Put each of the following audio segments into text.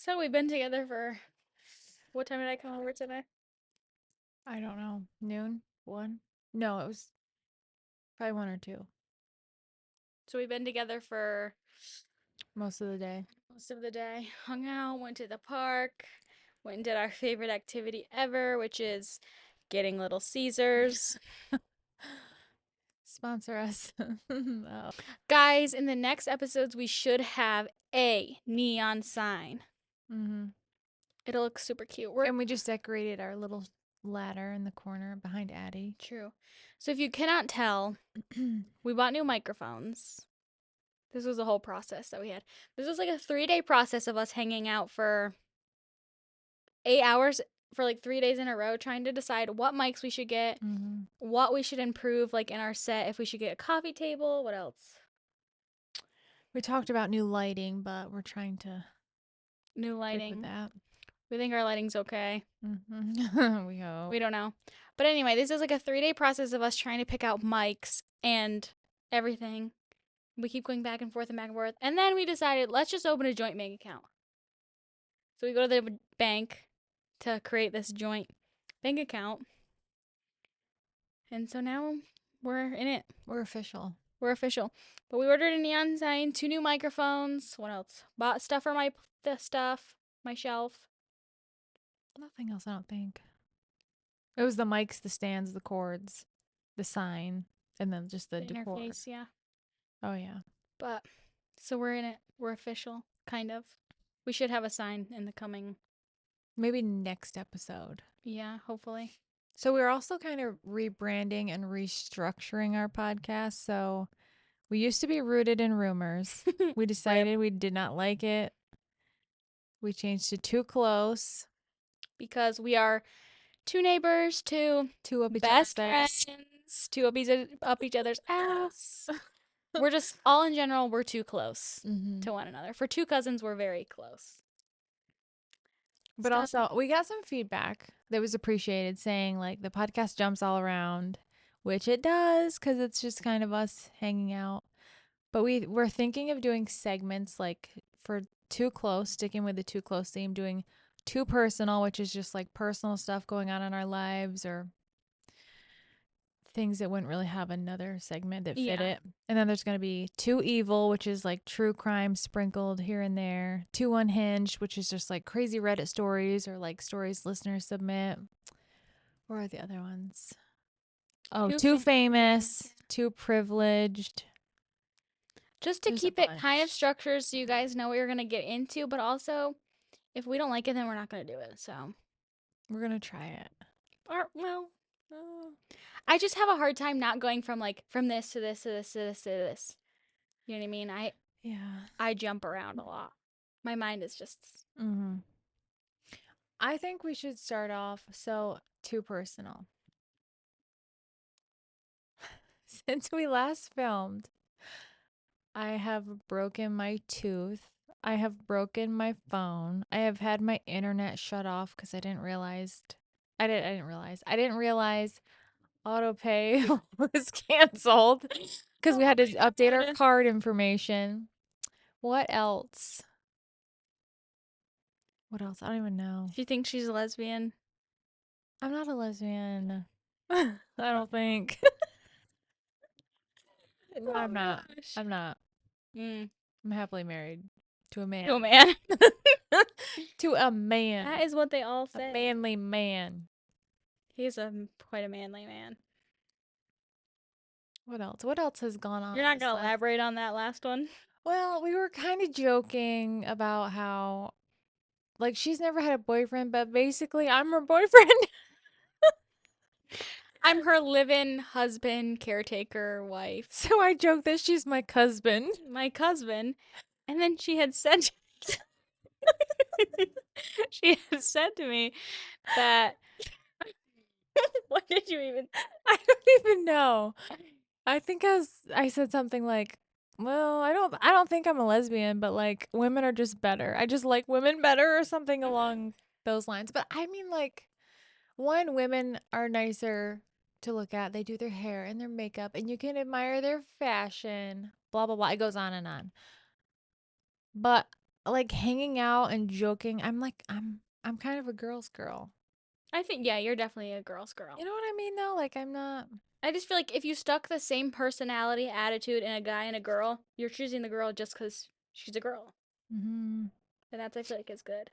So we've been together for what time did I come over today? I don't know. Noon? 1? No, it was probably 1 or 2 So we've been together for most of the day. most of the day. Hung out, went to the park, went and did our favorite activity ever, which is getting Little Caesars. Sponsor us. Oh. Guys, in the next episodes we should have a neon sign. Mm-hmm. It'll look super cute. We're And we just decorated our little ladder in the corner behind Addie. true. So if you cannot tell, we bought new microphones. This was a whole process that we had. This was like a 3-day process of us hanging out for 8 hours for like 3 days in a row trying to decide what mics we should get, Mm-hmm. what we should improve like in our set, if we should get a coffee table, what else? We talked about new lighting, but we're trying to New stick with lighting. that. We think our lighting's okay. Mm-hmm. We We hope. don't know. But anyway, this is like a 3-day process of us trying to pick out mics and everything. We keep going back and forth and back and forth. And then we decided, let's just open a joint bank account. So we go to the bank to create this joint bank account. And so now we're in it. We're official. We're official. But we ordered a neon sign, 2 new microphones. What else? Bought stuff for my shelf. Nothing else, I don't think. It was the mics, the stands, the cords, the sign, and then just the The decor. interface, yeah. Oh, yeah. But so we're in it. We're official, kind of. We should have a sign in the coming, Maybe next episode. yeah, hopefully. So we're also kind of rebranding and restructuring our podcast. So we used to be rooted in rumors. We Rip. decided we did not like it. We changed to too close, Because we are 2 neighbors, 2 two up each other's best ass. friends, 2 up each other's ass. We're just, all in general, we're too close Mm-hmm. to one another. For 2 cousins, we're very close. But So, also, we got some feedback that was appreciated, saying like the podcast jumps all around, which it does because it's just kind of us hanging out. But we're thinking of doing segments like for too close, sticking with the too close theme, doing too personal, which is just like personal stuff going on in our lives or things that wouldn't really have another segment that fit yeah. it. And then there's going to be too evil, which is like true crime sprinkled here and there. Too unhinged, which is just like crazy Reddit stories or like stories listeners submit. What are the other ones? Oh, Too too famous. famous, too privileged. Just to There's a keep it kind of bunch. structured so you guys know what you're going to get into, but also if we don't like it, then we're not going to do it. So, We're going to try it. or, well, Oh. I just have a hard time not going from like from this to this to this to this to this. You know what I mean? Yeah. I jump around a lot. My mind is just Mm-hmm. I think we should start off so too personal. Since we last filmed, I have broken my tooth. I have broken my phone. I have had my internet shut off because I didn't realize autopay was canceled because we oh had to my update our god. card information. What else? What else? I don't even know. She thinks she's a lesbian. I'm not a lesbian. I don't think. No, Oh I'm not. gosh. I'm not. Mm. I'm happily married to a Oh man. man. To a man. That is what they all A say. manly man. He's quite a manly man. What else? What else has gone on You're not this gonna last? elaborate on that last one. Well, we were kind of joking about how, like, she's never had a boyfriend, but basically, I'm her boyfriend. I'm her live-in husband, caretaker, wife, So I joke that she's my husband. my cousin. And then she had said she had said to me that what did you even I don't even know. I said something like, well, I don't think I'm a lesbian, but like women are just better. I just like women better or something along those lines. But I mean like one, women are nicer to look at. They do their hair and their makeup and you can admire their fashion. Blah blah blah. It goes on and on. But like hanging out and joking. I'm kind of a girl's girl. I think, yeah, you're definitely a girl's girl. You know what I mean though? Like I'm not. I just feel like if you stuck the same personality, attitude in a guy and a girl, you're choosing the girl just because she's a girl. Hmm. And that's, I feel like, is good.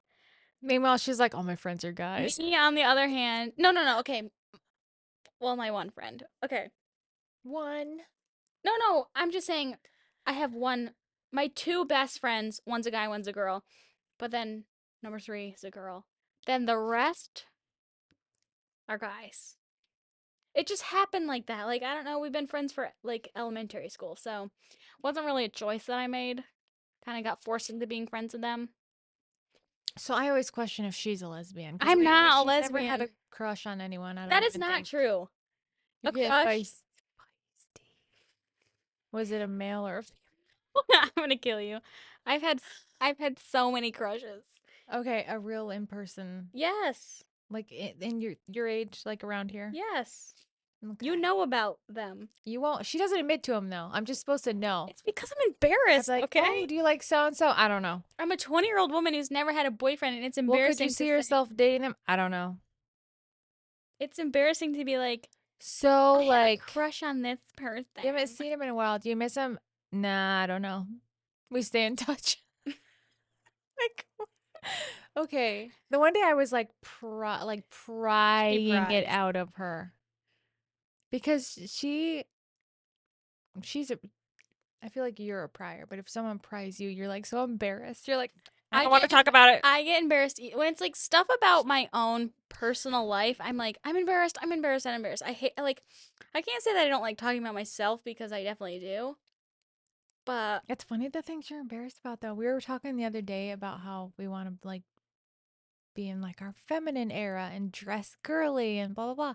Meanwhile, she's like, all my friends are guys. Me, on the other hand, no, no, no, okay. Well, my one friend. Okay. One. No, no, I'm just saying I have one, my two best friends, one's a guy, one's a girl. But then number three is a girl. Then the rest are guys. It just happened like that. Like, I don't know, we've been friends for like elementary school, so wasn't really a choice that I made. Kind of got forced into being friends with them. So I always question if she's a lesbian because I'm not a she's never had a lesbian. crush on anyone. I don't That is even not think. true. You A get crush. feisty. Was it a male or a I'm gonna kill you. I've had I've had so many crushes. okay, a real in person, Yes. like in your age, like around here. Yes. You Okay. know about them. You won't. She doesn't admit to him though. I'm just supposed to know. It's because I'm I'd be embarrassed, like, oh, okay? do you like so and so? I don't know. I'm a 20-year-old woman who's never had a boyfriend, and it's Well, could you embarrassing to see say. yourself dating him? I don't know. It's embarrassing to be like, So I had a like, crush on this person. you haven't seen him in a while. Do you miss him? Nah, I don't know. We stay in touch. Like, okay. The one day I was like, She prying it pries. out of her because she's a. I feel like you're a prior, but if someone pries you, you're like so embarrassed. You're like, I I don't want to get talk about it. I get embarrassed when it's like stuff about my own personal life. I'm like, I'm embarrassed. I'm embarrassed. I'm embarrassed. I hate like I can't say that I don't like talking about myself because I definitely do. But It's funny the things you're embarrassed about though. We were talking the other day about how we want to like be in like our feminine era and dress girly and blah blah blah.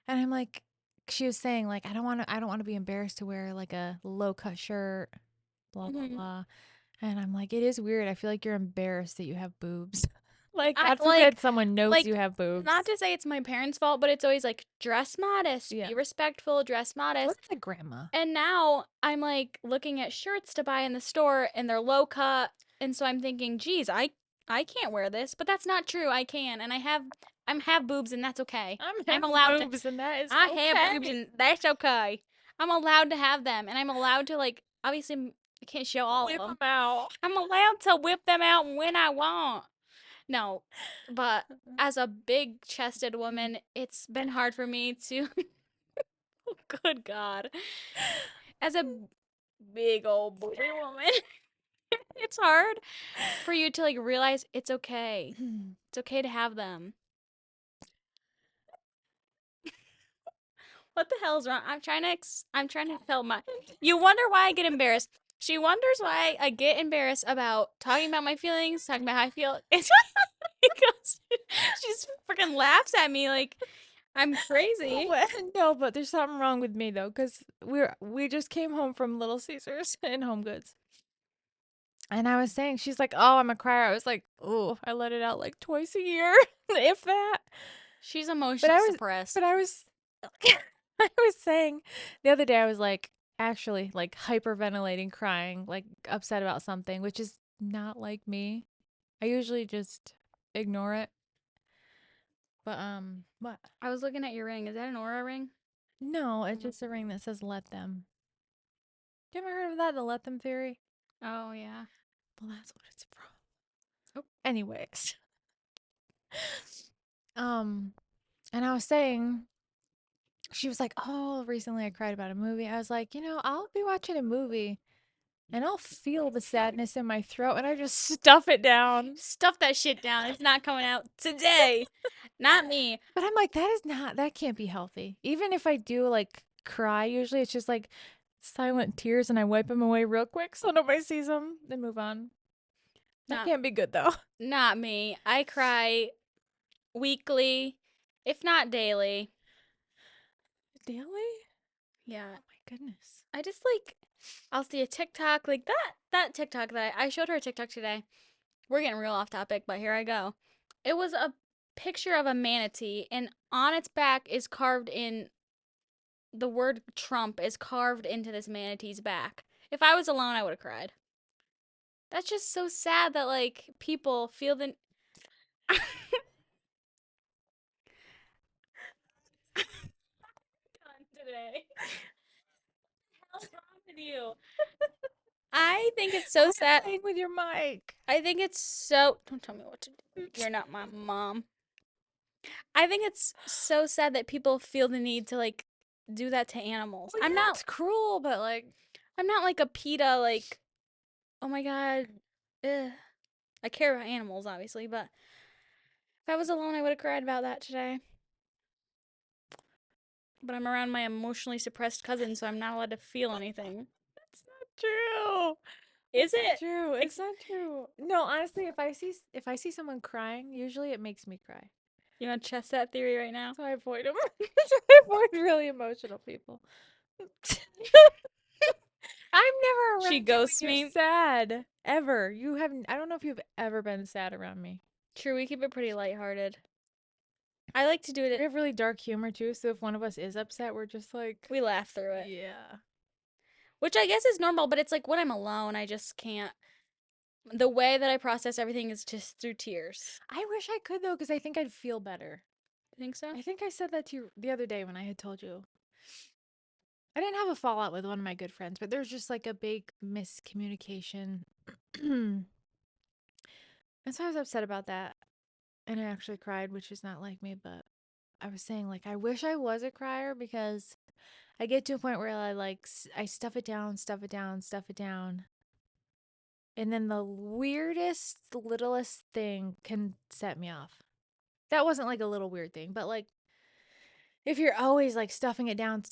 And I'm like, she was saying like I don't want to be embarrassed to wear like a low cut shirt, blah blah mhm. blah. And I'm like, it is weird. I feel like you're embarrassed that you have boobs. Like I God forbid someone knows you like have not boobs. to say it's my parents' fault, but it's always like dress modest, Yeah. be respectful, dress Well, modest. that's a grandma. And now I'm like looking at shirts to buy in the store and they're low cut, and so I'm thinking, geez, I can't wear this, but that's not true. I can, and I have boobs, and that's okay. I'm I'm have allowed to. boobs and that is I have boobs, okay. and that's okay. I'm allowed to have them, and I'm allowed to like. Obviously, I can't show all of Whip them them. out. I'm allowed to whip them out when I want. No, but as a big chested woman, it's been hard for me to. Good God. As a big old booty woman, it's hard for you to like realize it's okay. It's okay to have them. What the hell's wrong? I'm trying to tell my. You wonder why I get embarrassed. She wonders why I get embarrassed about talking about my feelings, talking about how I feel. It's because she's freaking laughs at me like I'm crazy. No, but there's something wrong with me though, because we just came home from Little Caesars in Home Goods. And I was saying, she's like, "Oh, I'm a crier." I was like, "Oh, I let it out like twice a year, if that." She's But emotionally I was, suppressed. but I was, I was saying the other day, I was like, actually, like hyperventilating, crying, like upset about something, which is not like me. I usually just ignore it. But what? I was looking at your ring. Is that an aura ring? No, it's just a ring that says "Let Them." You ever heard of that? The "Let Them" theory? Oh yeah. Well, that's what it's from. Oh. Anyways, um, and I was saying, she was like, "Oh, recently I cried about a movie." I was like, I'll be watching a movie and I'll feel the sadness in my throat and I just stuff it down. Stuff that shit down. It's not coming out today. Not me. But I'm like, that can't be healthy. Even if I do like cry, usually it's just like silent tears and I wipe them away real quick so nobody sees them, then move on. That Not can't be good though. not me. I cry weekly, if not daily. Daily? Yeah. Oh my goodness. I just like I'll see a TikTok like that TikTok that I showed her a TikTok today. We're getting real off topic, but here I go. It was a picture of a manatee, and on its back is carved in the word Trump is carved into this manatee's back. If I was alone, I would have cried. That's just so sad that like people feel the today. What's wrong with you? I think it's Why so are you sad. playing with your mic? I think it's so. Don't tell me what to do. You're not my mom. I think it's so sad that people feel the need to like do that to animals. Well, I'm yeah, not. it's cruel, but like, I'm not like a PETA. Like, oh my god. Ugh. I care about animals, obviously, but if I was alone, I would have cried about that today. But I'm around my emotionally suppressed cousin, so I'm not allowed to feel anything. that's not true. Is That's not it? true. It's not true. No, honestly, if I see someone crying, usually it makes me cry. You want to test that theory right now? So I avoid them. So I avoid really emotional people. I'm never She around you when ghosts you're me. sad. Ever. You haven't I don't know if you've ever been sad around me. True, we keep it pretty lighthearted. I like to do We it. have really dark humor too, so if one of us is upset, we're just like, We laugh through it, yeah. which I guess is normal. But it's like when I'm alone, I just can't. The way that I process everything is just through tears. I wish I could though, because I think I'd feel better. You think so? I think I said that to you the other day when I had told you. I didn't have a fallout with one of my good friends, but there's just like a big miscommunication. And so I was upset about that. And I actually cried, which is not like me, but I was saying like I wish I was a crier because I get to a point where I like I stuff it down, stuff it down, stuff it down. And then the weirdest, littlest thing can set me off. That wasn't like a little weird thing, but like if you're always like stuffing it down,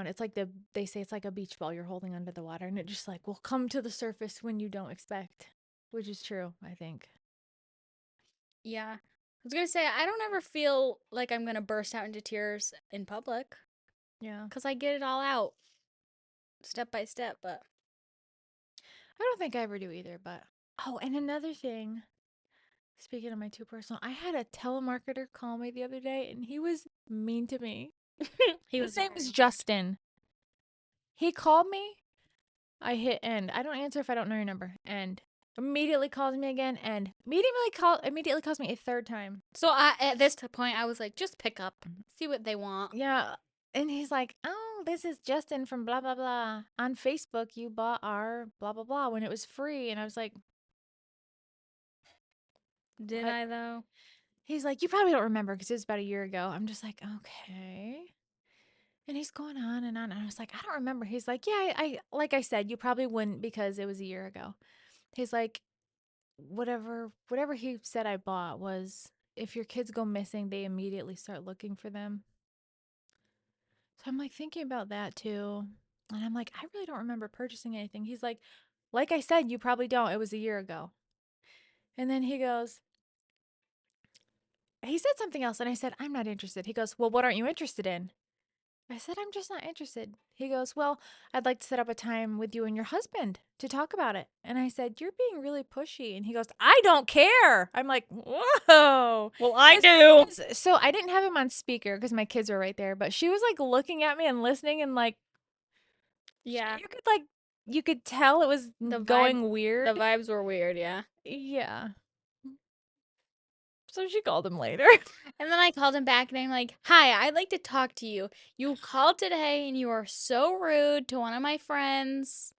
it's like they say it's like a beach ball you're holding under the water and it just like will come to the surface when you don't expect, which is true, I think. Yeah. I was gonna say I don't ever feel like I'm gonna burst out into tears in public Yeah. because I get it all out step by step. But I don't think I ever do either, but oh, and another thing, speaking of my too personal, I had a telemarketer call me the other day and he was mean to me. he His was name very is rude. Justin. He called me. I hit end. I don't answer if I don't know your number. End. Immediately calls me again and immediately calls me a third time. So at this point, I was like, just pick up, see what they want. Yeah. And he's like, "Oh, this is Justin from blah blah blah. On Facebook, you bought our blah blah blah when it was free." And I was like, Did "What?" I though? He's like, "You probably don't remember because it was about a year ago." I'm just like, "Okay." And he's going on and on. And I was like, "I don't remember." He's like, "Yeah, I like I said, you probably wouldn't because it was a year ago." He's like, whatever he said I bought was if your kids go missing, they immediately start looking for them. So I'm like thinking about that too. And I'm like, I really don't remember purchasing anything. He's like I said, you probably don't. It was a year ago. And then he said something else. And I said, I'm not interested. He goes, well, what aren't you interested in? I said, I'm just not interested. He goes, well, I'd like to set up a time with you and your husband to talk about it. And I said, you're being really pushy. And he goes, I don't care. I'm like, whoa. Well, I do. So I didn't have him on speaker because my kids were right there, but she was like looking at me and listening and like, Yeah, you could tell it was the vibe, going the weird. vibes were weird. Yeah. Yeah. So she called him later. And then I called him back and I'm like, "Hi, I'd like to talk to you. You called today and you are so rude to one of my friends."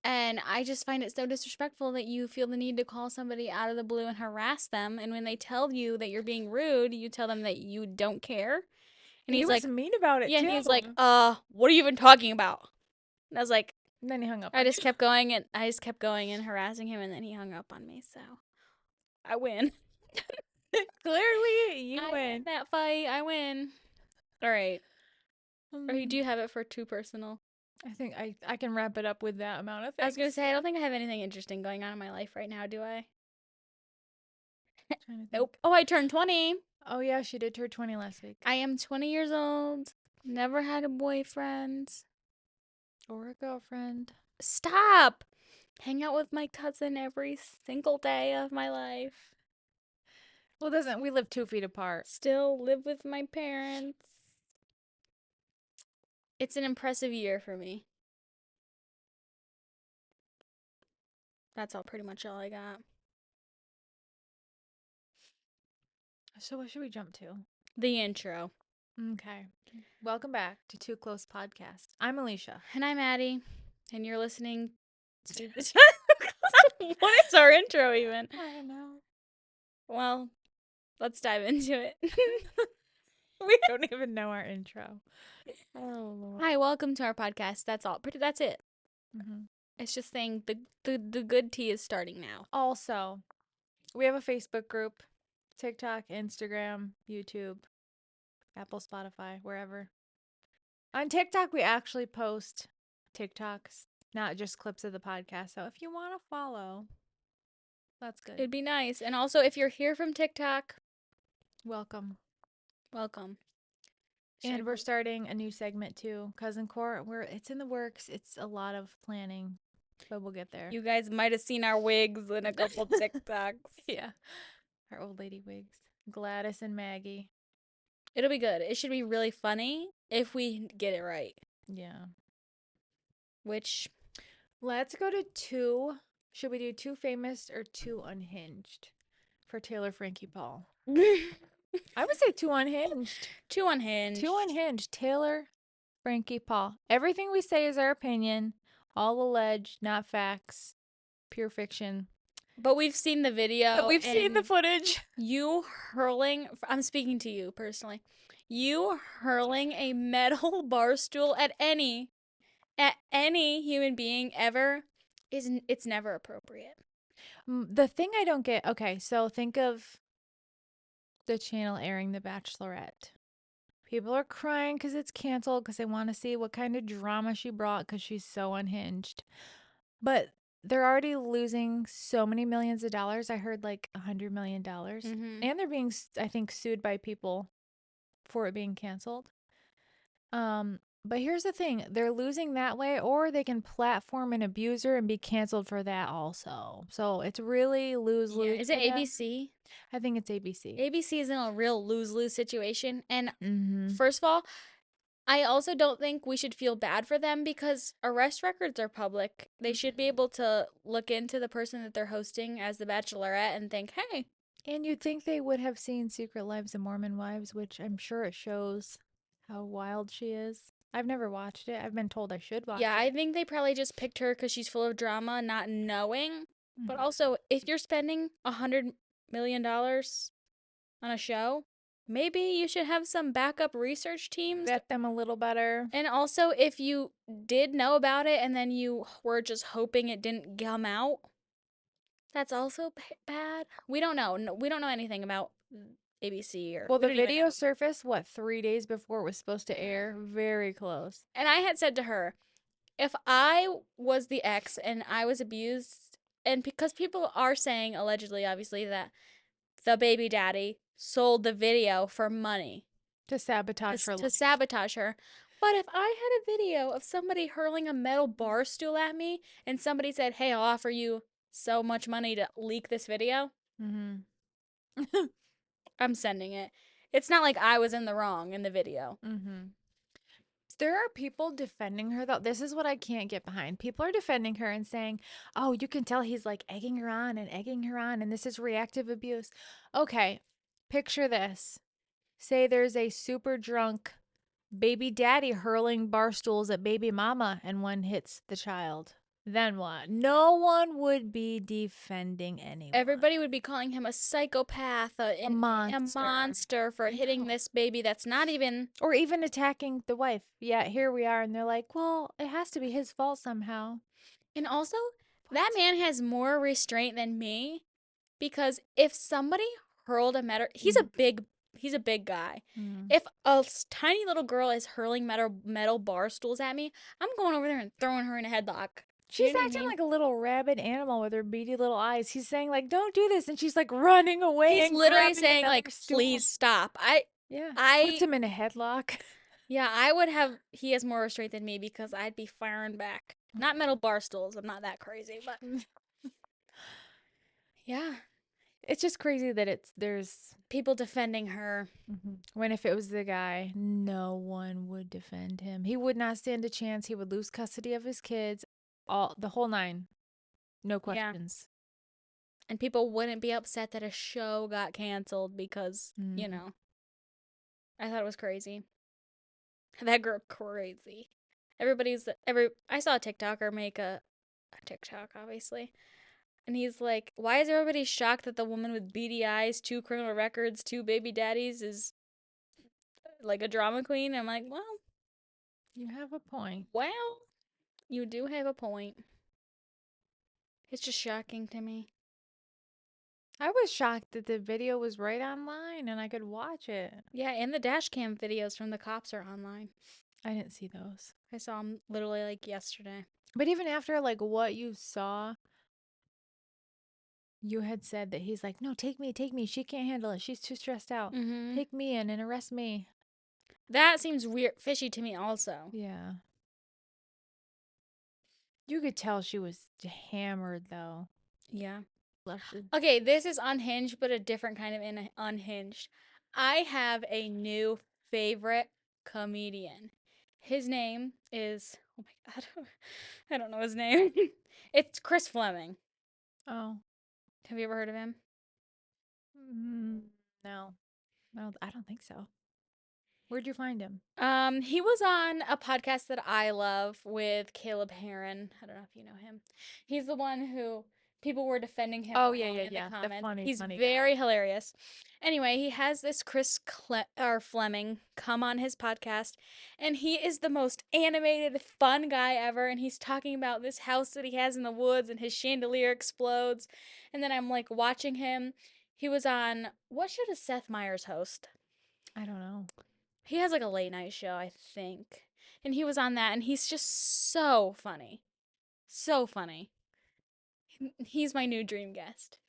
And I just find it so disrespectful that you feel the need to call somebody out of the blue and harass them. And when they tell you that you're being rude, you tell them that you don't care. And He he's was like, mean about it yeah, and too. he's like, what are you even talking about? And I was like, And then he hung up I on you. just kept going and I just kept going and harassing him. And then he hung up on me. So I win. Clearly, you I win win. that fight. I win. All right. Or do Um, you have it for too personal? I think I can wrap it up with that amount of I was going to things. say, I don't think I have anything interesting going on in my life right now, do I? Trying to think. Nope. Oh, I turned 20. Oh yeah, she did turn 20 last week. I am 20 years old. Never had a boyfriend. Or a girlfriend. Stop! Hang out with my cousin every single day of my life. Well, doesn't we live 2 feet apart? Still live with my parents. It's an impressive year for me. That's all pretty much all I got. So what should we jump to? The intro. Okay. Welcome back to Too Close Podcast. I'm Alicia. And I'm Addie, and you're listening to this. What is our intro even? I don't know. Well, let's dive into it. We don't even know our intro. Oh Lord. Hi, welcome to our podcast. That's all. That's it. Mm-hmm. It's just saying the good tea is starting now. Also, we have a Facebook group, TikTok, Instagram, YouTube, Apple, Spotify, wherever. On TikTok, we actually post TikToks, not just clips of the podcast. So if you want to follow, that's good. It'd be nice. And also, if you're here from TikTok, Welcome. welcome. And we're starting a new segment too, Cousin Court. It's in the works. It's a lot of planning, but we'll get there. You guys might have seen our wigs in a couple TikToks. Yeah, our old lady wigs, Gladys and Maggie. It'll be good. It should be really funny if we get it right. Yeah. Which, Let's go to two. Should we do too famous or too unhinged for Taylor Frankie Paul? I would say too unhinged. too unhinged. Too unhinged. Taylor Frankie Paul. Everything we say is our opinion, all alleged, not facts, pure fiction. But we've seen the video. We've seen the footage. You hurling, I'm speaking to you personally. You hurling a metal bar stool at any human being ever it's never appropriate. The thing I don't get, okay, so think of the channel airing The Bachelorette. People are crying because it's canceled because they want to see what kind of drama she brought because she's so unhinged. But they're already losing so many millions of dollars. I heard like $100 million. Mm-hmm. And they're being, I think, sued by people for it being canceled. But here's the thing. They're losing that way, or they can platform an abuser and be canceled for that also. So it's really lose-lose. Yeah. Is it ABC? I think it's ABC. ABC is in a real lose-lose situation. And Mm-hmm. first of all, I also don't think we should feel bad for them because arrest records are public. They should be able to look into the person that they're hosting as the Bachelorette and think, hey. And you'd think they would have seen Secret Lives of Mormon Wives, which I'm sure it shows how wild she is. I've never watched it. I've been told I should watch it. Yeah, I think they probably just picked her because she's full of drama, not knowing. But also, if you're spending $100 million on a show, maybe you should have some backup research teams. Vet them a little better. And also, if you did know about it and then you were just hoping it didn't come out, that's also bad. We don't know. No, we don't know anything about ABC or. Well, we the don't even video know. surfaced, 3 days before it was supposed to air? Very close. And I had said to her, if I was the ex and I was abused, and because people are saying, allegedly, obviously, that the baby daddy sold the video for money. To sabotage her life. To sabotage her. But if I had a video of somebody hurling a metal bar stool at me and somebody said, hey, I'll offer you so much money to leak this video, I'm sending it. It's not like I was in the wrong in the video. There are people defending her, though. This is what I can't get behind. People are defending her and saying, oh, you can tell he's like egging her on, and this is reactive abuse. Okay, picture this. Say there's a super drunk baby daddy hurling bar stools at baby mama and one hits the child. Then what? No one would be defending anyone. Everybody would be calling him a psychopath, a monster for hitting this baby that's not even. Or even attacking the wife. Yeah, here we are, and they're like, well, it has to be his fault somehow. And also, that man has more restraint than me because if somebody hurled a metal, he's a big guy. If a tiny little girl is hurling metal bar stools at me, I'm going over there and throwing her in a headlock. She's acting like a little rabid animal with her beady little eyes. He's saying, like, don't do this. And she's, like, running away. He's literally saying, like, please stop. Puts him in a headlock. Yeah, I would have, he has more restraint than me because I'd be firing back. Not metal bar stools. I'm not that crazy, but. Yeah. It's just crazy that there's people defending her. When if it was the guy, no one would defend him. He would not stand a chance. He would lose custody of his kids. The whole nine. No Yeah. questions. And people wouldn't be upset that a show got canceled because, Mm. I thought it was crazy. That girl crazy. I saw a TikToker make a TikTok, obviously. And he's like, why is everybody shocked that the woman with beady eyes, 2 criminal records, 2 baby daddies is like a drama queen? I'm like, You have a point. well, you do have a point. It's just shocking to me. I was shocked that the video was right online and I could watch it. Yeah, and the dash cam videos from the cops are online. I didn't see those. I saw them literally like yesterday. But even after like what you saw, you had said that he's like, no, take me, take me. She can't handle it. She's too stressed out. Mm-hmm. Take me in and arrest me. That seems weird, fishy to me also. Yeah. You could tell she was hammered though. Yeah. Left it. Okay, this is unhinged, but a different kind of unhinged. I have a new favorite comedian. His name is, oh my God, I don't know his name. It's Chris Fleming. Oh. Have you ever heard of him? Mm, no. I don't think so. Where'd you find him? He was on a podcast that I love with Caleb Heron. I don't know if you know him. He's the one who people were defending him Oh, for yeah, in yeah, the yeah. The comments. funny, He's funny very guy. hilarious. Anyway, he has this Fleming come on his podcast, and he is the most animated, fun guy ever. And he's talking about this house that he has in the woods, and his chandelier explodes. And then I'm like watching him. He was on what show does Seth Meyers host? I don't know. He has like a late night show, I think. And he was on that, and he's just so funny. So funny. He's my new dream guest.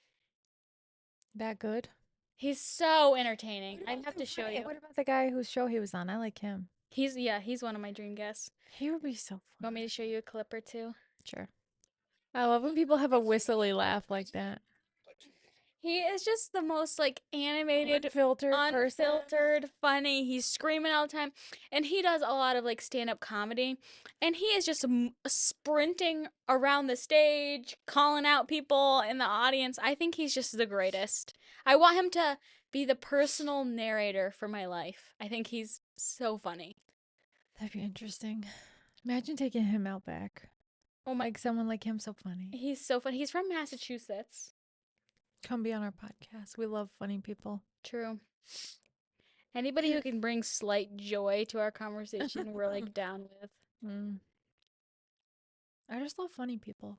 That good? He's so entertaining. I have to show you. What about the guy whose show he was on? I like him. He's one of my dream guests. He would be so You want me fun. to show you a clip or two? Sure. I love when people have a whistly laugh like that. He is just the most like animated, Unfiltered person. unfiltered, funny. He's screaming all the time, and he does a lot of like stand-up comedy. And he is just sprinting around the stage, calling out people in the audience. I think he's just the greatest. I want him to be the personal narrator for my life. I think he's so funny. That'd be interesting. Imagine taking him out back. Oh my, Like someone like him, so funny. he's so funny. He's from Massachusetts. Come be on our podcast. We love funny people. True. Anybody who can bring slight joy to our conversation, we're like down with. Mm. I just love funny people.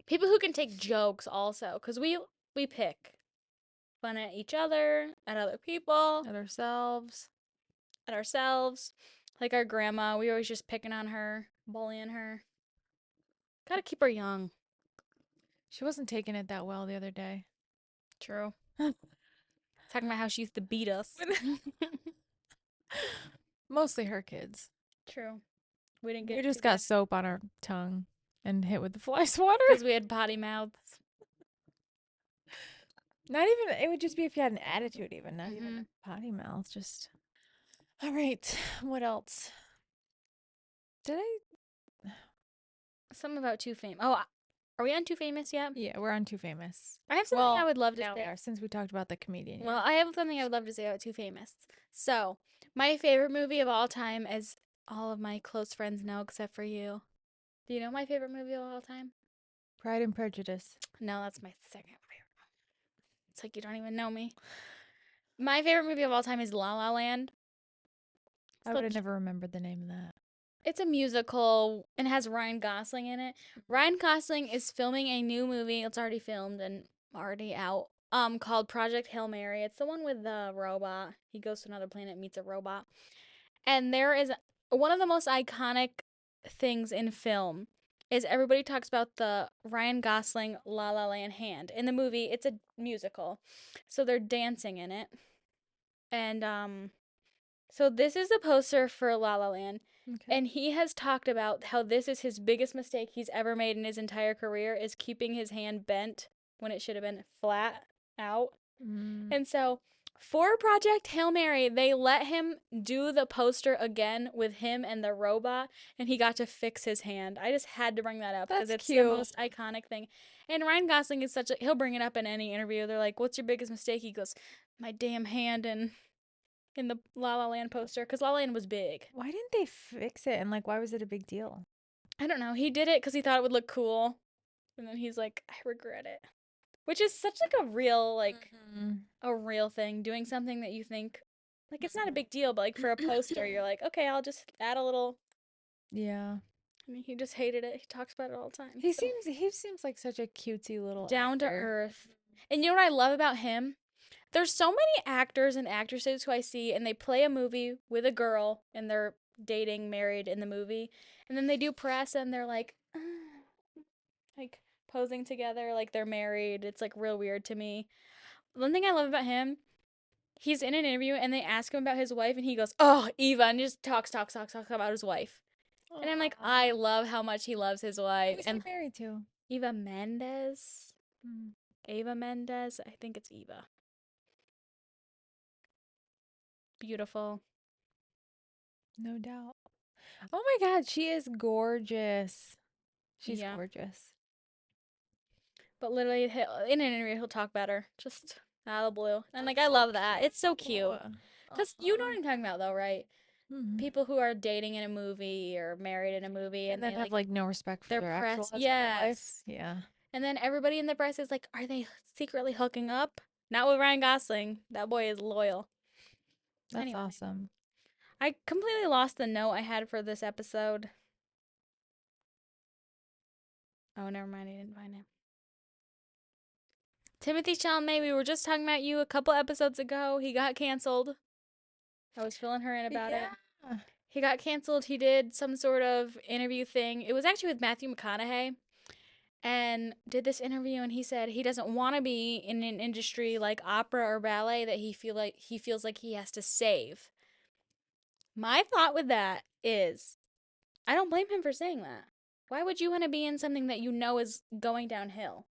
People who can take jokes also, because we pick fun at each other, at other people, At ourselves. at ourselves. Like our grandma, we always just picking on her, bullying her. Gotta keep her young. She wasn't taking it that well the other day. True. Talking about how she used to beat us. Mostly her kids. True. We didn't We get just too got bad soap on our tongue and hit with the fly swatter. because we had potty mouths. Not even, it would just be if you had an attitude, even. Not even Mhm. a potty mouth. Just, all right. What else? Did I? Something about Too Famous. Oh, are we on Too Famous yet? Yeah, we're on Too Famous. I have something I would love to now we say. are, since we talked about the comedian. Well, I have something I would love to say about Too Famous. So, my favorite movie of all time, as all of my close friends know, except for you. Do you know my favorite movie of all time? Pride and Prejudice. No, that's my second favorite. It's like you don't even know me. My favorite movie of all time is La La Land. I would have never remembered the name of that. It's a musical and has Ryan Gosling in it. Ryan Gosling is filming a new movie. It's already filmed and already out. Called Project Hail Mary. It's the one with the robot. He goes to another planet, meets a robot. And there is one of the most iconic things in film is everybody talks about the Ryan Gosling La La Land hand. In the movie, it's a musical. So they're dancing in it. And so this is a poster for La La Land. Okay. And he has talked about how this is his biggest mistake he's ever made in his entire career is keeping his hand bent when it should have been flat out. And so for Project Hail Mary, they let him do the poster again with him and the robot, and he got to fix his hand. I just had to bring that up because That's it's the cute. most iconic thing. And Ryan Gosling is he'll bring it up in any interview. They're like, "What's your biggest mistake?" He goes, "My damn hand in the La La Land poster," because La La Land was big. Why didn't they fix it? And like, why was it a big deal? I don't know. He did it because he thought it would look cool, and then he's like, "I regret it," which is such like Mm-hmm. a real thing. Doing something that you think like it's not a big deal, but like for a poster, you're like, "Okay, I'll just add a little." Yeah. I mean, he just hated it. He talks about it all the time. He So seems he seems like such a cutesy little down to actor. earth. And you know what I love about him? There's so many actors and actresses who I see and they play a movie with a girl and they're dating, married in the movie, and then they do press and they're like like posing together like they're married. It's like real weird to me. One thing I love about him, he's in an interview and they ask him about his wife and he goes, "Oh, Eva," and just talks about his wife. And I'm like, Aw. I love how much he loves his wife. Who's he And married to? Eva Mendes, Mm, Ava Mendes, I think it's Eva. Beautiful. no doubt. Oh my God, she is gorgeous. She's Yeah. gorgeous. But literally, in an interview, he'll talk better. Just out of the blue. And, like, That's I so love that. It's so cute. cute. Because you know Aw. what I'm talking about, though, right? Mhm. People who are dating in a movie or married in a movie And and then they, have like, like no respect for their their actual press. husband or wife. Yes. Yeah. And then everybody in the press is like, are they secretly hooking up? Not with Ryan Gosling. That boy is loyal. That's Anyway, awesome. I completely lost the note I had for this episode. Oh, never mind. I didn't find it. Timothée Chalamet, we were just talking about you a couple episodes ago. He got canceled. I was filling her in about it. Yeah. He got canceled. He did some sort of interview thing. It was actually with Matthew McConaughey and did this interview and he said he doesn't want to be in an industry like opera or ballet that he feels like he has to save. My thought with that is I don't blame him for saying that. Why would you want to be in something that you know is going downhill?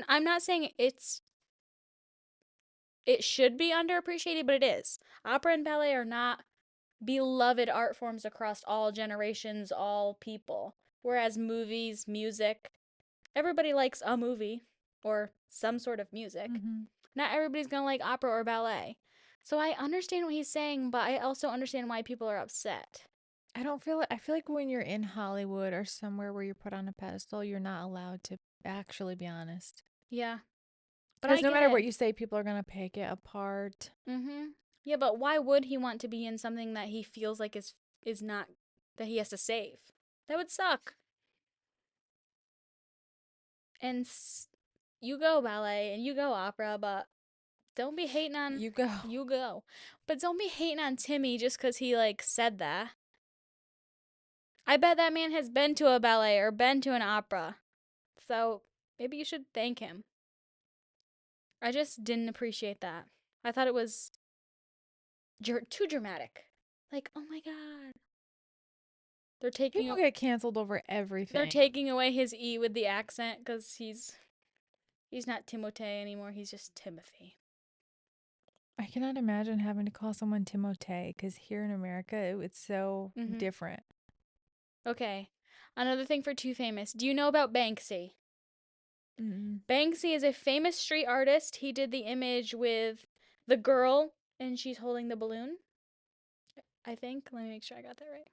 I'm not saying it should be underappreciated, but it is. Opera and ballet are not beloved art forms across all generations, all people. Whereas movies, music, everybody likes a movie or some sort of music. Hmm. Not everybody's gonna like opera or ballet. So I understand what he's saying, but I also understand why people are upset. I feel like when you're in Hollywood or somewhere where you're put on a pedestal, you're not allowed to actually be honest. Yeah, but I Because no get matter it. what you say, people are gonna pick it apart. Yeah, but why would he want to be in something that he feels like is not that he has to save? That would suck. And you go ballet and you go opera, but don't be hating on You go. you go. But don't be hating on Timmy just cuz he like said that. I bet that man has been to a ballet or been to an opera. So, maybe you should thank him. I just didn't appreciate that. I thought it was too dramatic. Like, "Oh my god. They're People taking get canceled over they're everything. taking away his E with the accent cuz he's not Timothée anymore. He's just Timothy." I cannot imagine having to call someone Timothée because here in America, it's so Mhm. different. Okay. Another thing for Too Famous. Do you know about Banksy? Mm. Banksy is a famous street artist. He did the image with the girl and she's holding the balloon, I think. Let me make sure I got that right.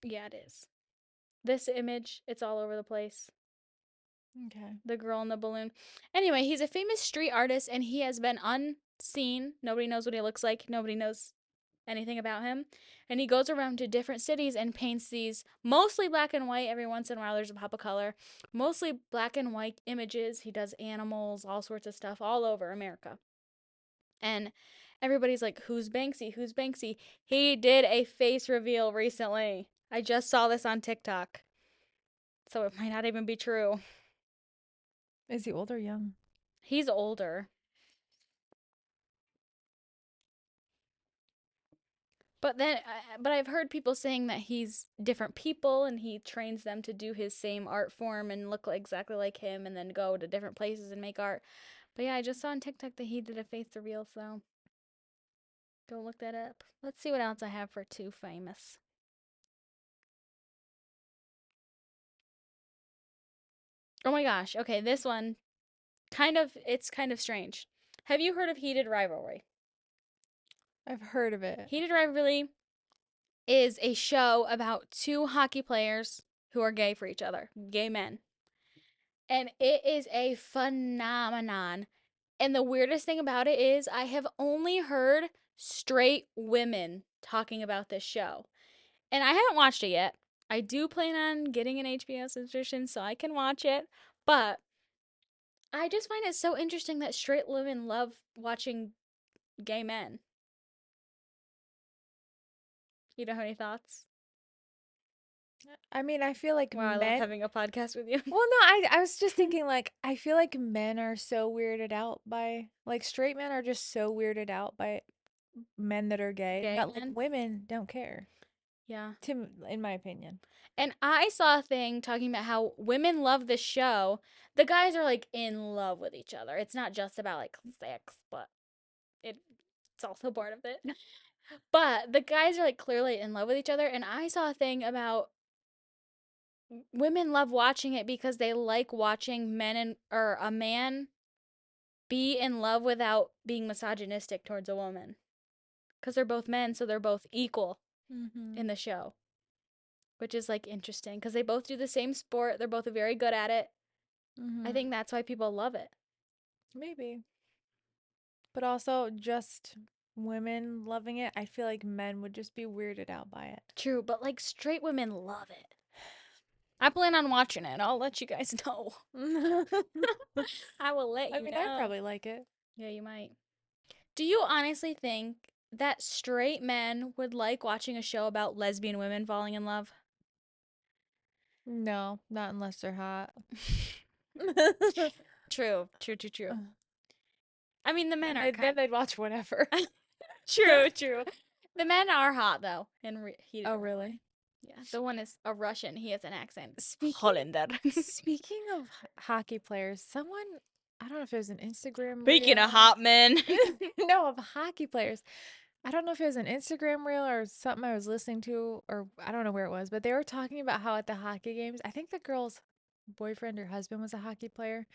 Yeah, it is. This image, it's all over the place. Okay. The girl in the balloon. Anyway, he's a famous street artist and he has been unseen. Nobody knows what he looks like. Nobody knows anything about him. And he goes around to different cities and paints these mostly black and white. Every once in a while, there's a pop of color. Mostly black and white images. He does animals, all sorts of stuff all over America. And everybody's like, "Who's Banksy? Who's Banksy?" He did a face reveal recently. I just saw this on TikTok. So it might not even be true. Is he old or young? He's older. But I've heard people saying that he's different people and he trains them to do his same art form and look exactly like him and then go to different places and make art. But yeah, I just saw on TikTok that he did a face reveal, so go look that up. Let's see what else I have for Too Famous. Oh my gosh. Okay, this one it's kind of strange. Have you heard of Heated Rivalry? I've heard of it. Heated Rivalry is a show about two hockey players who are gay for each other, gay men. And it is a phenomenon. And the weirdest thing about it is I have only heard straight women talking about this show. And I haven't watched it yet. I do plan on getting an HBO subscription so I can watch it. But I just find it so interesting that straight women love watching gay men. You don't have any thoughts? I mean, I feel like Wow, I love men. having a podcast with you. Well, no, I was just thinking like I feel like men are so weirded out by like straight men are just so weirded out by men that are gay Gay that like men? women don't care. Yeah. In my opinion. And I saw a thing talking about how women love this show. The guys are like in love with each other. It's not just about like sex, but it, it's also part of it. But the guys are like clearly in love with each other. And I saw a thing about women love watching it because they like watching men and or a man be in love without being misogynistic towards a woman. Because they're both men, so they're both equal Mhm. in the show, which is like interesting because they both do the same sport. They're both very good at it. I Mhm. think that's why people love it. Maybe. But also just women loving it. I feel like men would just be weirded out by it. True, but like straight women love it. I plan on watching it. I'll let you guys know. I will let I you mean, I'd know. probably like it. Yeah, you might. Do you honestly think that straight men would like watching a show about lesbian women falling in love? No, not unless they're hot. True, true, true, true. I mean, the men are Then kind. they'd watch whatever. True, true. The men are hot though in heated Oh, rivalry. really? Yeah, the one is a Russian. He has an accent. Speaking Hollander. speaking of hockey players, someone I don't know if it was an Instagram Speaking of reel. hot men. No, of hockey players. I don't know if it was an Instagram reel or something I was listening to, or I don't know where it was, but they were talking about how at the hockey games, I think the girl's boyfriend or husband was a hockey player,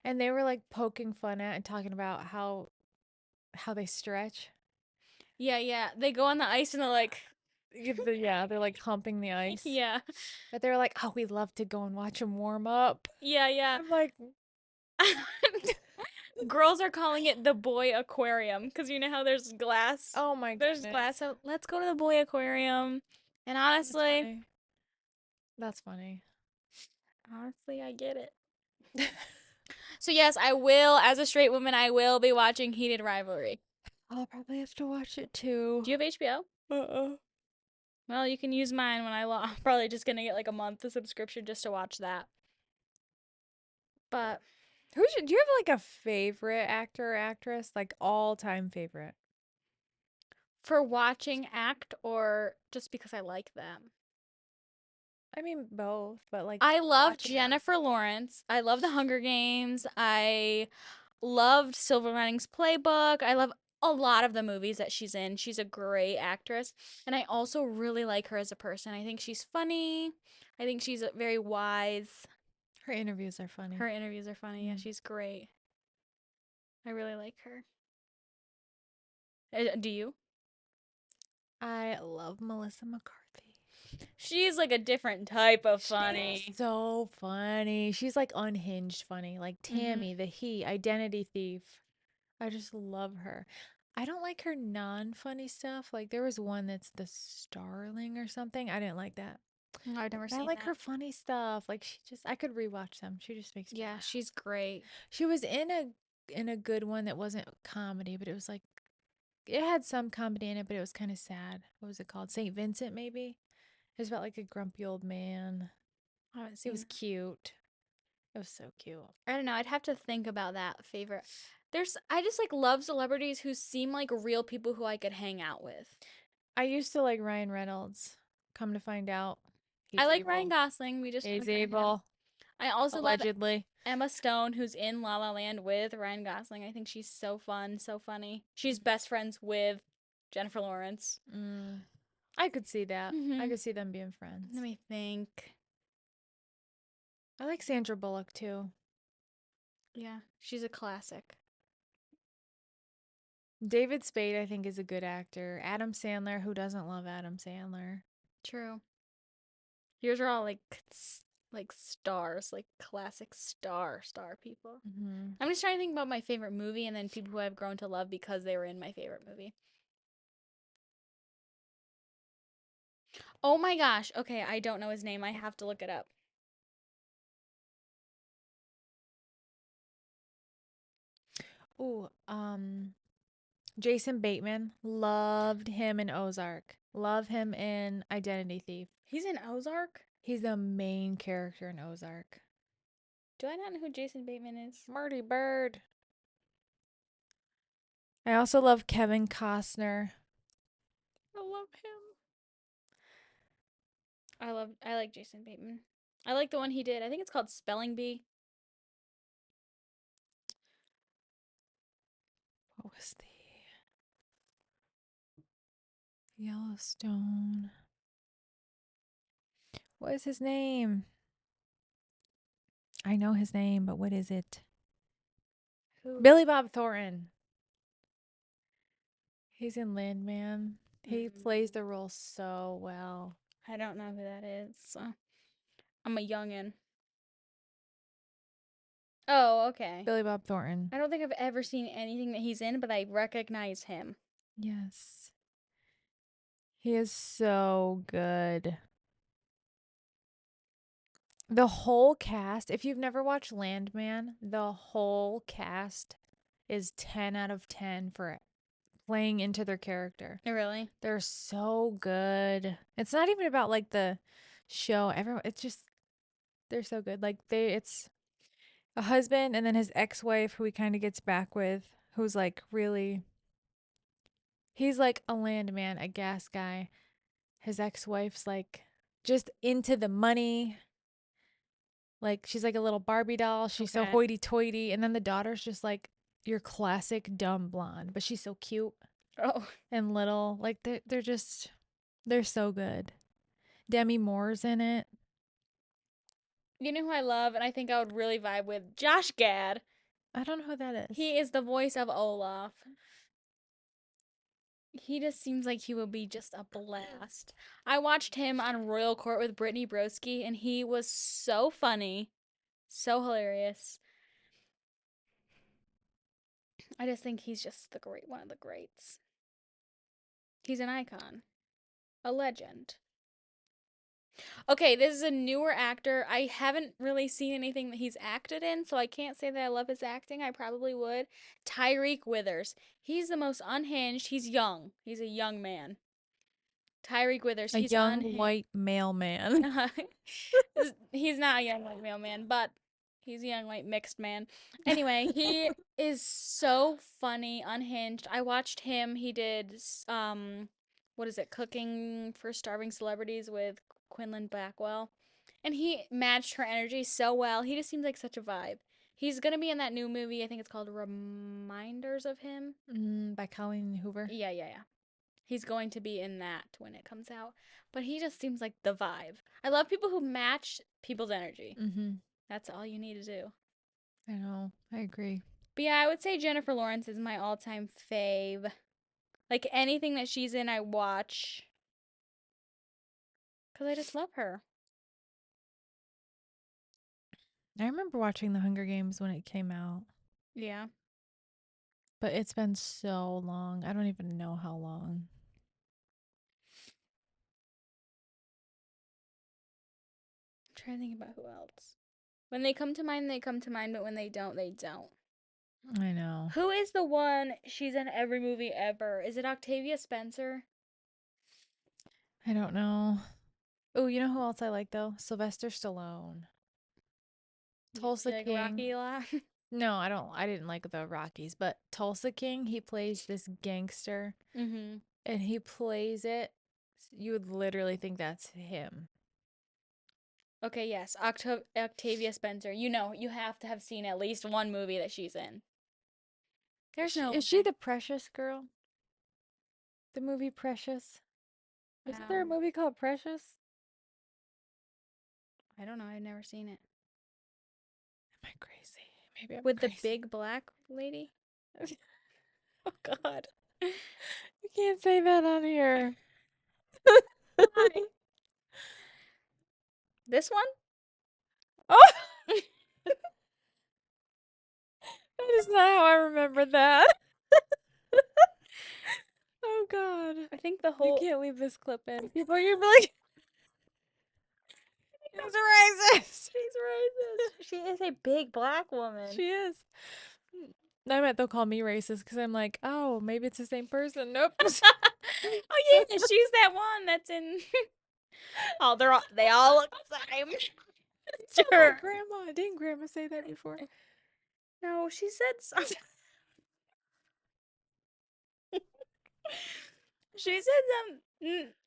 and they were like poking fun at and talking about how they stretch. Yeah, yeah. They go on the ice and they're like, Yeah, they're like humping the ice. yeah, But they were like, "Oh, we love to go and watch them warm up." yeah, yeah. I'm like, Girls are calling it the boy aquarium because you know how there's glass. "Oh my There's glass. goodness." So let's go to the boy aquarium. And That's honestly, funny. That's funny. I get it. So yes, I will. As a straight woman, I will be watching Heated Rivalry. I'll probably have to watch it too. Do you have HBO? Uh-uh. Well, you can use mine when I'm probably just gonna get like a month of subscription just to watch that. But Do you have like a favorite actor or actress? Like all-time favorite? for watching act or just because I like them. I mean both, but like I love watching them. Jennifer Lawrence. I love The Hunger Games. I loved Silver Linings Playbook. I love a lot of the movies that she's in. She's a great actress. And I also really like her as a person. I think she's funny. I think she's very wise. Her interviews are funny. Her interviews are funny. Yeah, Mm. she's great. I really like her. Do you? I love Melissa McCarthy. She's like a different type of She's funny. so funny. She's like unhinged funny, like Hmm. Tammy, the He, Identity Thief. I just love her. I don't like her non-funny stuff. Like there was one that's The Starling or something. I didn't like that. I've never But I seen like that. her funny stuff. Like I could rewatch them. She just makes me Yeah, laugh. she's great. She was in a good one that wasn't comedy, but it was like it had some comedy in it, but it was kind of sad. What was it called? St. Vincent maybe? It was about like a grumpy old man. I haven't It seen was that. cute. It was so cute. I don't know. I'd have to think about that favorite. I just like love celebrities who seem like real people who I could hang out with. I used to like Ryan Reynolds. Come to find out, I he's like Ryan evil. Gosling. We just He's haven't gotten him. evil. I also love Allegedly. Emma Stone, who's in La La Land with Ryan Gosling. I think she's so fun, so funny. She's best friends with Jennifer Lawrence. Mm, I could see that. I Hmm. could see them being friends. Let me think. I like Sandra Bullock too. Yeah, she's a classic. David Spade, I think, is a good actor. Adam Sandler, who doesn't love Adam Sandler? True. Yours are all like stars, like classic star people. Hmm. I'm just trying to think about my favorite movie and then people who I've grown to love because they were in my favorite movie. Oh my gosh. Okay, I don't know his name. I have to look it up. Ooh, Jason Bateman. Loved him in Ozark. Love him in Identity Thief. He's in Ozark? He's the main character in Ozark. Do I not know who Jason Bateman is? Marty Bird. I also love Kevin Costner. I love him. I like Jason Bateman. I like the one he did. I think it's called Spelling Bee. What was the Yellowstone? What is his name? I know his name, but what is it? Who? Billy Bob Thornton. He's in Landman. He plays Mm, the role so well. I don't know who that is. I'm a youngin'. Oh, okay. Billy Bob Thornton. I don't think I've ever seen anything that he's in, but I recognize him. Yes. He is so good. The whole cast, if you've never watched Landman, the whole cast is 10 out of 10 for playing into their character. Oh, really? They're so good. It's not even about like the show. Everyone, it's just they're so good. Like it's a husband and then his ex-wife who he kind of gets back with, who's like really he's like a landman, a gas guy. His ex-wife's like just into the money. Like she's like a little Barbie doll. She's so Okay. hoity-toity, and then the daughter's just like your classic dumb blonde, but she's so cute Oh, and little. Like they're just they're so good. Demi Moore's in it. you know who I love and I think I would really vibe with? Josh Gad. I don't know who that is. He is the voice of Olaf. He just seems like he would be just a blast. I watched him on Royal Court with Brittany Broski, and he was so funny, so hilarious. I just think he's just the great one of the greats. He's an icon, a legend. Okay, this is a newer actor. I haven't really seen anything that he's acted in, so I can't say that I love his acting. I probably would. Tyreek Withers. He's the most unhinged. He's young. He's a young man. Tyreek Withers. A He's young unhinged. white mailman. He's not a young white male man, but he's a young white mixed man. Anyway, he is so funny, unhinged. I watched him. He did what is it? Cooking for Starving Celebrities with Quinlan Blackwell. And he matched her energy so well. He just seems like such a vibe. He's going to be in that new movie. I think it's called Reminders of Him. By Colleen Hoover. Yeah. He's going to be in that when it comes out. But he just seems like the vibe. I love people who match people's energy. Mm-hmm. That's all you need to do. I know. I agree. But yeah, I would say Jennifer Lawrence is my all time fave. Like anything that she's in, I watch. Because I just love her. I remember watching The Hunger Games when it came out, Yeah. I'm but it's been so long. I don't even know how long. trying to think about who else. When they come to mind, they come to mind. But when they don't, they don't. I know. Who is the one she's in every movie ever? Is it Octavia Spencer? I don't know. Oh, you know who else I like though? Sylvester Stallone. You Tulsa like King. Rocky a lot? No, I don't. I didn't like the Rockies, but Tulsa King, he plays this gangster mm-hmm. and he plays it. You would literally think that's him. Okay, yes. Octavia Spencer. You know, you have to have seen at least one movie that she's in. There's no Is she way. the Precious girl? The movie Precious? Isn't there a Um, movie called Precious? I don't know. I've never seen it. Maybe I'm With the crazy. big black lady? Oh, God. You can't say that on here. Why? This one? Oh, that is not how I remember that. Oh God. I think the You whole. can't leave this clip in. People are gonna be like, "It's racist." She's racist. She is a big black woman. She is. I meant they'll call me racist because I'm like, oh, maybe it's the same person. Nope. Oh, yeah, she's that one that's in. Oh, they all look the same. Oh, my Sure. grandma. Didn't grandma say that before? No, she said something. She said some.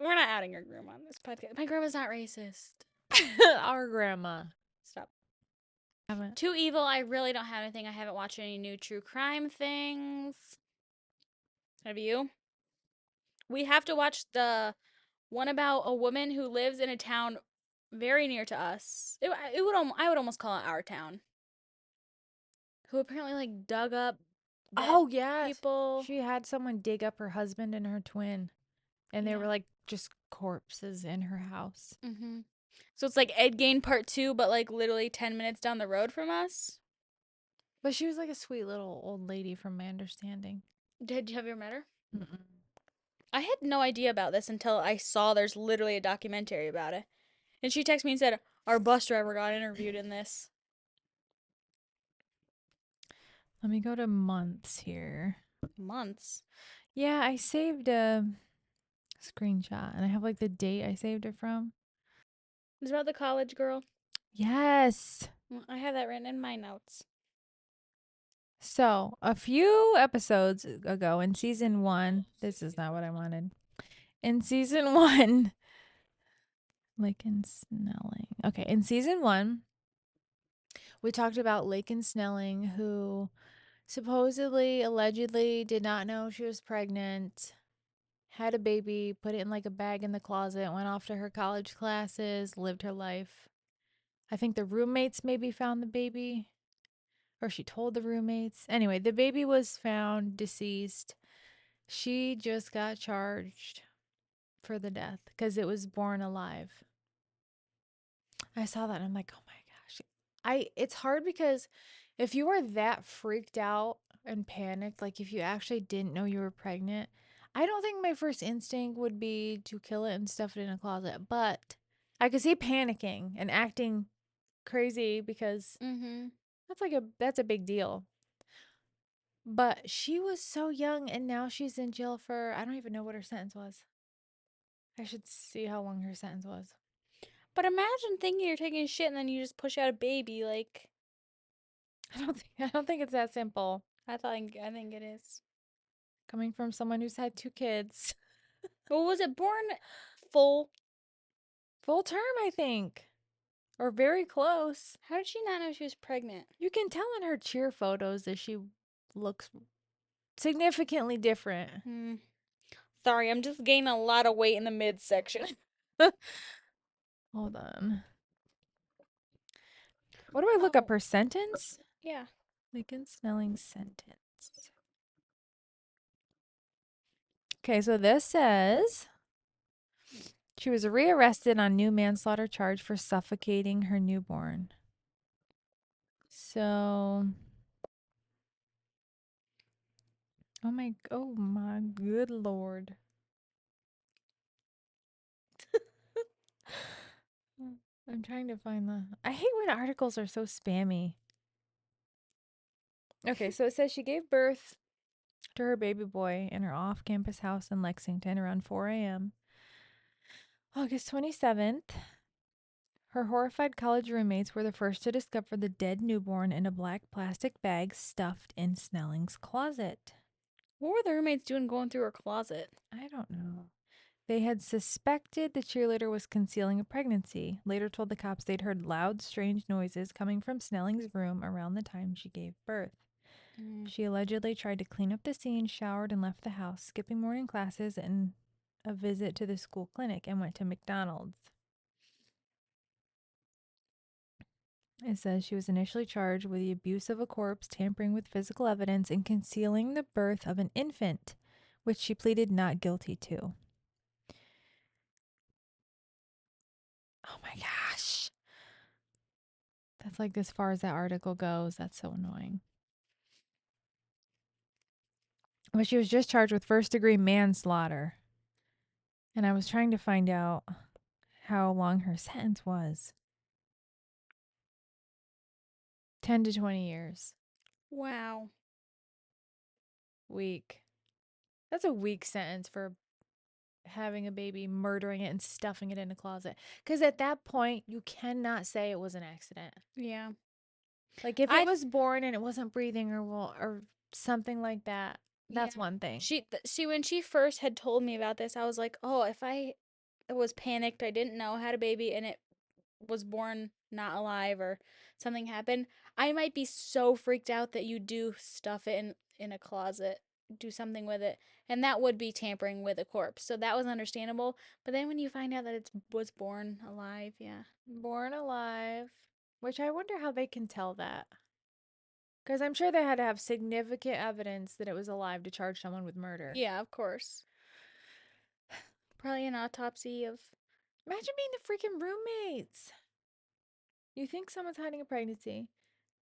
We're not outing your grandma on this podcast. My grandma's not racist. Our grandma. Stop. Haven't. Too evil. I really don't have anything. I haven't watched any new true crime things. Have you? We have to watch the one about a woman who lives in a town very near to us. I would almost call it our town. Who apparently like dug up dead Oh, yes. people. She had someone dig up her husband and her twin, and they were Yeah. like just corpses in her house. Mhm. So it's like Ed Gein Part 2, but like literally 10 minutes down the road from us. But she was like a sweet little old lady, from my understanding. Have you ever met her? Mm-mm. I had no idea about this until I saw there's literally a documentary about it. And she texted me and said, our bus driver got interviewed in this. Let me go to months here. Months. Yeah, I saved a screenshot and I have like the date I saved it from. It's about the college girl. Yes. I have that written in my notes. So, a few episodes ago in season 1, this is not what I wanted. In season 1, Lakin Snelling. Okay, in season 1, we talked about Lakin Snelling, who supposedly, allegedly did not know she was pregnant, had a baby, put it in like a bag in the closet, went off to her college classes, lived her life. I think the roommates maybe found the baby, or she told the roommates. Anyway, the baby was found deceased. She just got charged for the death because it was born alive. I saw that and I'm like, oh my gosh. It's hard because if you were that freaked out and panicked, like if you actually didn't know you were pregnant, I don't think my first instinct would be to kill it and stuff it in a closet. But I could see panicking and acting crazy because Mm-hmm. that's a big deal. But she was so young and now she's in jail for, I don't even know what her sentence was. I should see how long her sentence was. But imagine thinking you're taking a shit and then you just push out a baby. Like, I don't think it's that simple. I think it is. Coming from someone who's had 2 kids. Well, was it born full? Full term, I think. Or very close. How did she not know she was pregnant? You can tell in her cheer photos that she looks significantly different. Hmm. Sorry, I'm just gaining a lot of weight in the midsection. Hold on. What do I look up? Oh, Her sentence? yeah. Lincoln Snelling sentence. Okay, so this says she was rearrested on new manslaughter charge for suffocating her newborn. So, oh my good Lord. I'm trying to find I hate when articles are so spammy. Okay, so it says she gave birth to her baby boy in her off campus house in Lexington around 4 a.m. August 27th. Her horrified college roommates were the first to discover the dead newborn in a black plastic bag stuffed in Snelling's closet. What were the roommates doing going through her closet? I don't know. They had suspected the cheerleader was concealing a pregnancy. Later told the cops they'd heard loud, strange noises coming from Snelling's room around the time she gave birth. Mm. She allegedly tried to clean up the scene, showered, and left the house, skipping morning classes and a visit to the school clinic, and went to McDonald's. It says she was initially charged with the abuse of a corpse, tampering with physical evidence, and concealing the birth of an infant, which she pleaded not guilty to. Oh my gosh. That's like as far as that article goes. That's so annoying. But she was just charged with first-degree manslaughter. And I was trying to find out how long her sentence was. 10 to 20 years. Wow. Weak. That's a weak sentence for having a baby, murdering it, and stuffing it in a closet. Because at that point, you cannot say it was an accident. Yeah. Like if it I was born and it wasn't breathing or something like that, yeah. that's one thing. She when she first had told me about this, I was like, "Oh, if I was panicked, I didn't know, had a baby and it was born not alive or something happened, I might be so freaked out that you do stuff it in a closet, do something with it, and that would be tampering with a corpse. So that was understandable. But then when you find out that it was born alive, yeah, Born alive, which I wonder how they can tell that. Because I'm sure they had to have significant evidence that it was alive to charge someone with murder. yeah, of course, probably an autopsy of Imagine being the freaking roommates. You think someone's hiding a pregnancy.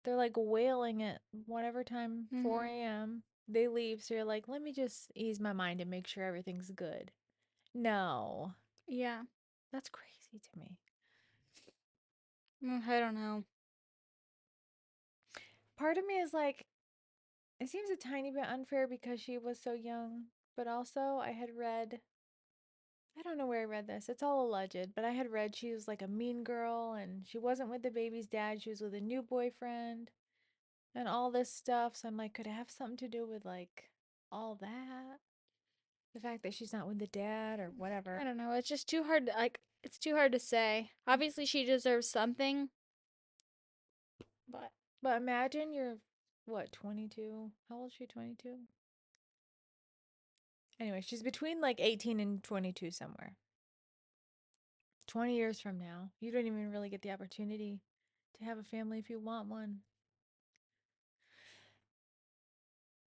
They're like wailing at whatever time, 4 a.m. They leave, so you're like, let me just ease my mind and make sure everything's good. No. yeah. That's crazy to me. I don't know. Part of me is like, it seems a tiny bit unfair because she was so young, but also I had read, I don't know where I read this, it's all alleged, but I had read she was like a mean girl and she wasn't with the baby's dad, she was with a new boyfriend and all this stuff. So I'm like, could it have something to do with like all that? The fact that she's not with the dad or whatever. I don't know. It's just too hard to, like it's too hard to say. Obviously she deserves something, but But imagine you're, what, 22? How old is she? 22? Anyway, she's between like 18 and 22 somewhere. 20 years from now, you don't even really get the opportunity to have a family if you want one.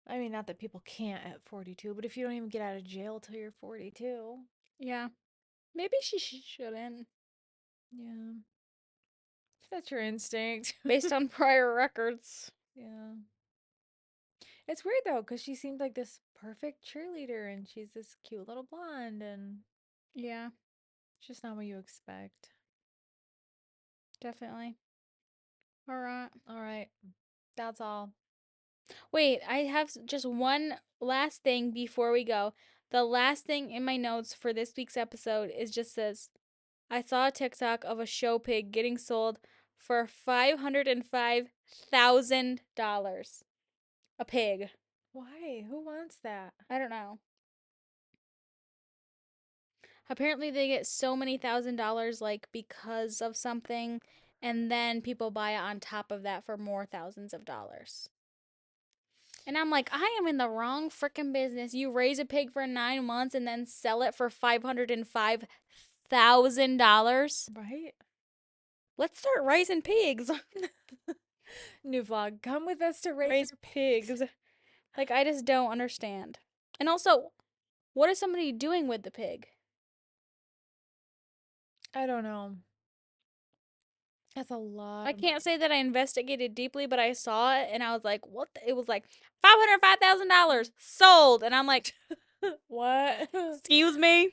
I mean, not that people can't at 42, but if you don't even get out of jail till you're 42. yeah. Maybe she shouldn't Yeah. That's your instinct. based on prior records. Yeah. It's weird though, because she seemed like this perfect cheerleader and she's this cute little blonde and Yeah, it's just not what you expect. definitely. All right. All right. That's all. Wait, I have just one last thing before we go. The last thing in my notes for this week's episode is just says, I saw a TikTok of a show pig getting sold for $505,000. A pig. Why? Who wants that? I don't know. Apparently they get so many $1,000 like because of something and then people buy it on top of that for more thousands of dollars. And I'm like, I am in the wrong freaking business. You raise a pig for 9 months and then sell it for $505,000. Right? Let's start raising pigs. New vlog. Come with us to raise Raise our pigs. pigs. Like, I just don't understand. And also, what is somebody doing with the pig? I don't know. That's a lot I of can't money. say that I investigated deeply, but I saw it and I was like, what? It was like $505,000 sold. And I'm like, What? excuse me?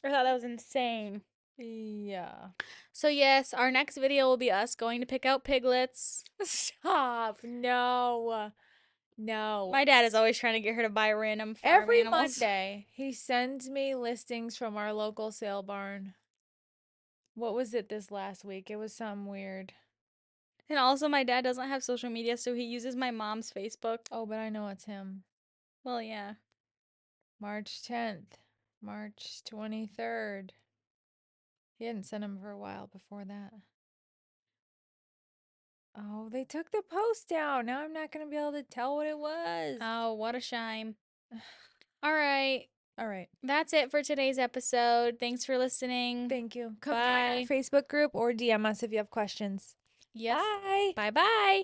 I thought that was insane. Yeah. So, yes, our next video will be us going to pick out piglets. Stop. No. No. My dad is always trying to get her to buy random farm Every animals. Monday, he sends me listings from our local sale barn. What was it this last week? It was something weird. And also, my dad doesn't have social media, so he uses my mom's Facebook. Oh, but I know it's him. Well, yeah. March 10th, March 23rd. He hadn't sent them for a while before that. Oh, they took the post down. Now I'm not going to be able to tell what it was. Oh, what a shame. All right. All right. That's it for today's episode. Thanks for listening. Thank you. Come join our Bye. Facebook group or DM us if you have questions. Yes. Bye. Bye bye.